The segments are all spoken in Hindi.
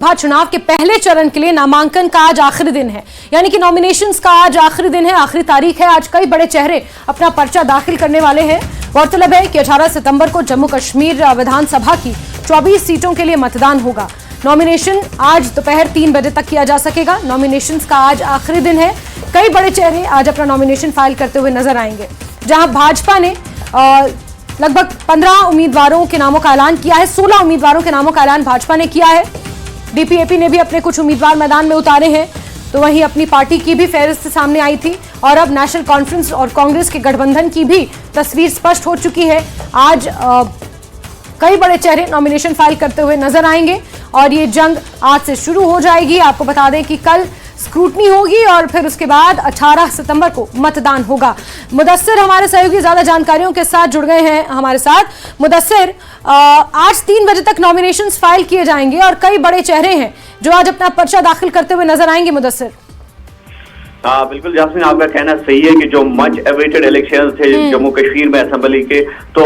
लोकसभा चुनाव के पहले चरण के लिए नामांकन का आज आखिरी दिन है, यानी कि नॉमिनेशंस का आज आखिरी दिन है, आखिरी तारीख है। आज कई बड़े चेहरे अपना पर्चा दाखिल करने वाले हैं। गौरतलब है कि 18 सितंबर को जम्मू कश्मीर विधानसभा की 24 सीटों के लिए मतदान होगा। नॉमिनेशन आज दोपहर 3 बजे तक किया जा सकेगा। नॉमिनेशंस का आज आखिरी दिन है। कई बड़े चेहरे आज अपना नॉमिनेशन फाइल करते हुए नजर आएंगे। जहां भाजपा ने लगभग 15 उम्मीदवारों के नामों का ऐलान किया है, 16 उम्मीदवारों के नामों का ऐलान भाजपा ने किया है। डीपीएपी ने भी अपने कुछ उम्मीदवार मैदान में उतारे हैं, तो वहीं अपनी पार्टी की भी फहरिस्त सामने आई थी और अब नेशनल कॉन्फ्रेंस और कांग्रेस के गठबंधन की भी तस्वीर स्पष्ट हो चुकी है। आज कई बड़े चेहरे नॉमिनेशन फाइल करते हुए नजर आएंगे और ये जंग आज से शुरू हो जाएगी। आपको बता दें कि कल स्क्रूटनी होगी और फिर उसके बाद 18 सितंबर को मतदान होगा। मुदस्सिर हमारे सहयोगी ज्यादा जानकारियों के साथ जुड़ गए हैं हमारे साथ। मुदस्सिर, आज 3 बजे तक नॉमिनेशंस फाइल किए जाएंगे और कई बड़े चेहरे हैं जो आज अपना पर्चा दाखिल करते हुए नजर आएंगे। मुदस्सिर, बिल्कुल जास्मिन, आपका कहना सही है कि जो मच अवेटेड इलेक्शन थे जम्मू कश्मीर में असेंबली के, तो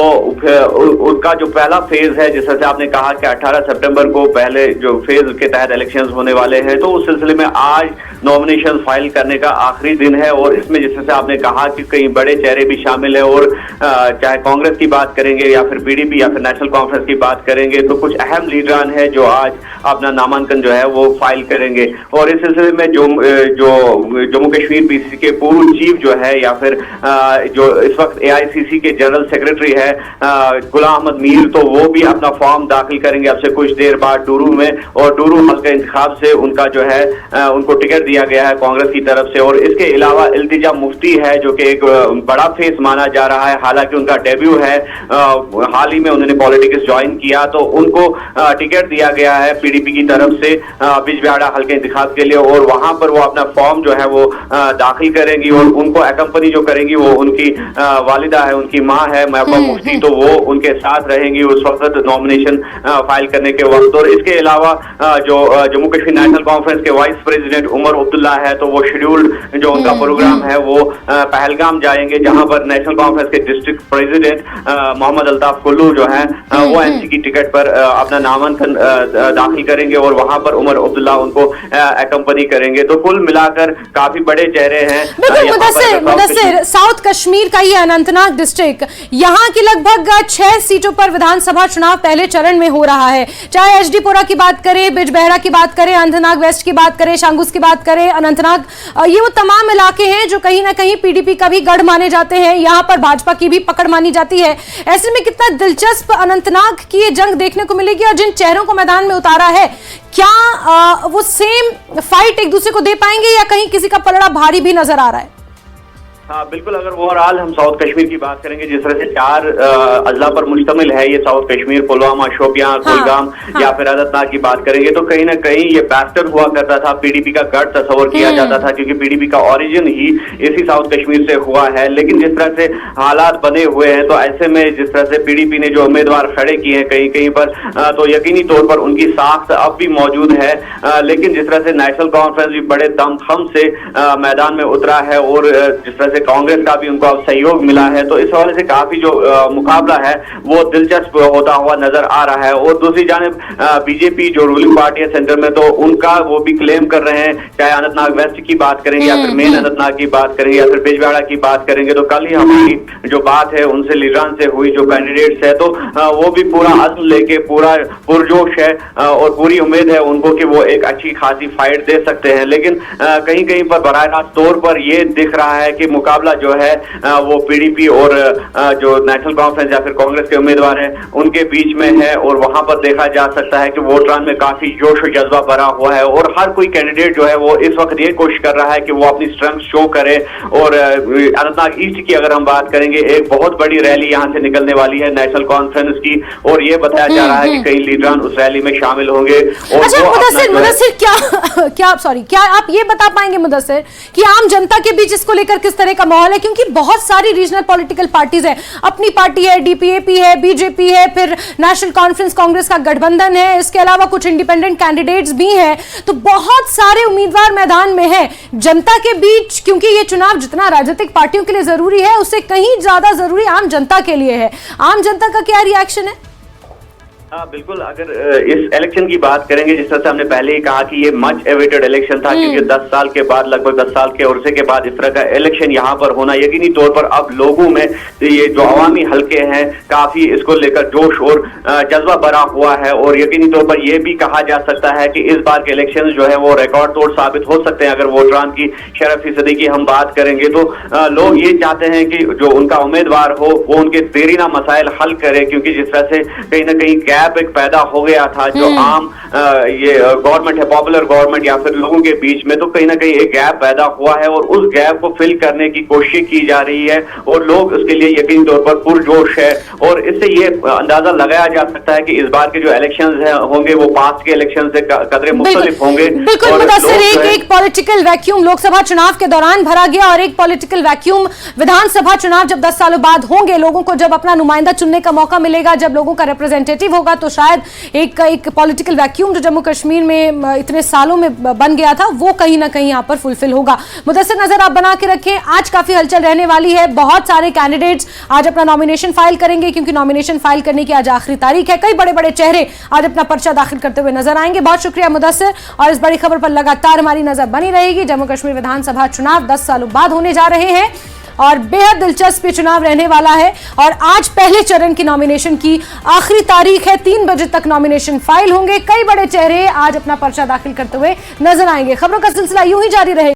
उनका जो पहला फेज है, जिस तरह से आपने कहा कि 18 सितंबर को पहले जो फेज के तहत इलेक्शंस होने वाले हैं, तो उस सिलसिले में आज नॉमिनेशन फाइल करने का आखिरी दिन है। और इसमें जिस तरह से आपने कहा कि कई बड़े चेहरे भी शामिल हैं और चाहे कांग्रेस की बात करेंगे या फिर पीडीपी या फिर नेशनल कॉन्फ्रेंस की बात करेंगे, तो कुछ अहम लीडरान है जो आज अपना नामांकन जो है वो फाइल करेंगे। और इस सिलसिले में जो जम्मू कश्मीर पीसीसी के पूर्व चीफ जो है या फिर जो इस वक्त एआईसीसी के जनरल सेक्रेटरी है गुलाम अहमद मीर, तो वो भी अपना फॉर्म दाखिल करेंगे अब से कुछ देर बाद डूरू में। और डूरू हल्का इंतखाब से उनका जो है उनको टिकट दिया गया है कांग्रेस की तरफ से। और इसके अलावा इल्तिजा मुफ्ती है जो कि एक बड़ा फेस माना जा रहा है, हालांकि उनका डेब्यू है, हाल ही में उन्होंने पॉलिटिक्स ज्वाइन किया, तो उनको टिकट दिया गया है पीडीपी की तरफ से बिजबिहाड़ा हल्के इंतखाब के लिए। और वहां पर वो अपना फॉर्म जो है वो दाखिल करेंगी और उनको अकंपनी जो करेंगी वो उनकी वालिदा है, उनकी मां है महबूबा मुफ्ती, तो वो उनके साथ रहेंगी उस वक्त नॉमिनेशन फाइल करने के वक्त। और इसके अलावा जो जम्मू कश्मीर नेशनल कॉन्फ्रेंस के वाइस प्रेसिडेंट उमर अब्दुल्ला है, तो वो शेड्यूल्ड जो उनका प्रोग्राम है वो पहलगाम जाएंगे, जहां पर नेशनल कॉन्फ्रेंस के डिस्ट्रिक्ट प्रेसिडेंट मोहम्मद अल्ताफ कुल्लू जो है वो एनसी की टिकट पर अपना नामांकन दाखिल करेंगे और वहां पर उमर अब्दुल्ला उनको अकंपनी करेंगे। तो कुल मिलाकर काफी बड़े चेहरे हैं। मुदस्सिर, साउथ कश्मीर का ये अनंतनाग डिस्ट्रिक्ट, यहाँ की लगभग 6 सीटों पर विधानसभा चुनाव पहले चरण में हो रहा है। चाहे एचडीपुरा की बात करें, बिजबेहरा की बात करें, अनंतनाग वेस्ट की बात करें, शांगुस की बात करें, अनंतनाग, ये वो तमाम इलाके हैं जो कहीं ना कहीं पीडीपी का भी गढ़ माने जाते हैं। यहाँ पर भाजपा की भी पकड़ मानी जाती है। ऐसे में कितना दिलचस्प अनंतनाग की ये जंग देखने को मिलेगी और जिन चेहरों को मैदान में उतारा है, क्या वो सेम फाइट एक दूसरे को दे पाएंगे या कहीं किसी का पलड़ा भारी भी नजर आ रहा है? हाँ बिल्कुल, अगर ओवरऑल हम साउथ कश्मीर की बात करेंगे, जिस तरह से 4 अजला पर मुश्तमिल है ये साउथ कश्मीर, पुलवामा, शोपियां, कुलगाम या फिर अनंतनाग की बात करेंगे, तो कहीं ना कहीं ये बैस्टर हुआ करता था, पीडीपी का गढ़ तस्वर किया जाता था, क्योंकि पीडीपी का ओरिजिन ही इसी साउथ कश्मीर से हुआ है। लेकिन जिस तरह से हालात बने हुए हैं, तो ऐसे में जिस तरह से पीडीपी ने जो उम्मीदवार खड़े किए हैं कहीं कहीं पर, तो यकीनी तौर पर उनकी साख्त अब भी मौजूद है। लेकिन जिस तरह से नेशनल कॉन्फ्रेंस भी बड़े दमखम से मैदान में उतरा है और जिस तरह से कांग्रेस का भी उनको अब सहयोग मिला है, तो इस हवाले से काफी जो मुकाबला है वो दिलचस्प होता हुआ नजर आ रहा है। और दूसरी जानिब बीजेपी जो रूलिंग पार्टी है सेंटर में, तो उनका वो भी क्लेम कर रहे हैं, चाहे अनंतनाग वेस्ट की बात करेंगे या फिर मेन अनंतनाग की बात करेंगे या फिर बिजबिहाड़ा की बात करेंगे, तो कल ही हमारी जो बात है उनसे लीडरान से हुई, जो कैंडिडेट्स है, तो वो भी पूरा अज़्म लेके पूरा पुरजोश है और पूरी उम्मीद है उनको कि वो एक अच्छी खासी फाइट दे सकते हैं। लेकिन कहीं कहीं पर बराह रास्त तौर पर ये दिख रहा है कि मुकाबला जो है वो पीडीपी और जो नेशनल कॉन्फ्रेंस या फिर कांग्रेस के उम्मीदवार हैं उनके बीच में है। और वहां पर देखा जा सकता है कि वोटरान में काफी जोश और जज्बा भरा हुआ है और हर कोई कैंडिडेट जो है वो इस वक्त ये कोशिश कर रहा है कि वो अपनी स्ट्रेंथ शो करे। और अनंतनाग ईस्ट की अगर हम बात करेंगे, एक बहुत बड़ी रैली यहाँ से निकलने वाली है नेशनल कॉन्फ्रेंस की, और ये बताया जा रहा है कि कई लीडरान उस रैली में शामिल होंगे। और मुदस्सिर, क्या आप ये बता पाएंगे मुदस्सिर कि आम जनता के बीच इसको लेकर किस तरह का माहौल है? क्योंकि बहुत सारी रीजनल पॉलिटिकल पार्टीज हैं, अपनी पार्टी है, डीपीएपी है, बीजेपी है, फिर नेशनल कॉन्फ्रेंस कांग्रेस का गठबंधन है, इसके अलावा कुछ इंडिपेंडेंट कैंडिडेट्स भी हैं, तो बहुत सारे उम्मीदवार मैदान में हैं। जनता के बीच, क्योंकि ये चुनाव जितना राजनीतिक पार्टियों के लिए जरूरी है, उससे कहीं ज्यादा जरूरी आम जनता के लिए है। आम जनता का क्या रिएक्शन है? बिल्कुल, अगर इस इलेक्शन की बात करेंगे, जिस तरह से हमने पहले ही कहा कि ये मच एवेटेड इलेक्शन था, क्योंकि 10 साल के बाद, लगभग 10 साल के अरसे के बाद इस तरह का इलेक्शन यहाँ पर होना, यकीनी तौर पर अब लोगों में ये जो अवामी हलके हैं काफी इसको लेकर जोश और जज्बा भरा हुआ है। और यकीनी तौर पर यह भी कहा जा सकता है कि इस बार के इलेक्शन जो है वो रिकॉर्ड तोड़ साबित हो सकते हैं। अगर वोटरान की 6% की हम बात करेंगे तो लोग ये चाहते हैं कि जो उनका उम्मीदवार हो वो उनके देरीना मसाइल हल करे, क्योंकि जिस तरह से कहीं ना कहीं गैप एक पैदा हो गया था जो आम ये गवर्नमेंट है, पॉपुलर गवर्नमेंट या फिर लोगों के बीच में, तो कहीं ना कहीं एक गैप पैदा हुआ है और उस गैप को फिल करने की कोशिश की जा रही है और लोग उसके लिए यकीनी तौर पर पुरजोश है। और इससे ये अंदाजा लगाया जा सकता है कि इस बार के जो इलेक्शंस होंगे वो पास्ट के इलेक्शन से कदरे मुख्तलिफ होंगे। बिल्कुल मुदस्सिर, एक पॉलिटिकल वैक्यूम लोकसभा चुनाव के दौरान भरा गया और एक पॉलिटिकल वैक्यूम विधानसभा चुनाव जब 10 सालों बाद होंगे, लोगों को जब अपना नुमाइंदा चुनने का मौका मिलेगा, जब लोगों का रिप्रेजेंटेटिव होगा, तो शायद एक पॉलिटिकल वैक्यूम जो जम्मू कश्मीर में इतने सालों में बन गया था वो कहीं ना कहीं यहाँ पर फुलफिल होगा। मुदस्सिर, नजर आप बना के रखें, आज काफी हलचल रहने वाली है। बहुत सारे कैंडिडेट्स आज अपना नॉमिनेशन फाइल करेंगे, क्योंकि नॉमिनेशन फाइल करने की आज आखिरी तारीख है। कई बड़े बड़े चेहरे आज अपना पर्चा दाखिल करते हुए नजर आएंगे। बहुत शुक्रिया मुदस्सिर, और इस बड़ी खबर पर लगातार हमारी नजर बनी रहेगी। जम्मू कश्मीर विधानसभा चुनाव 10 सालों बाद होने जा रहे हैं और बेहद दिलचस्प चुनाव रहने वाला है। और आज पहले चरण की नॉमिनेशन की आखिरी तारीख है, 3 बजे तक नॉमिनेशन फाइल होंगे। कई बड़े चेहरे आज अपना पर्चा दाखिल करते हुए नजर आएंगे। खबरों का सिलसिला यूं ही जारी रहेगा।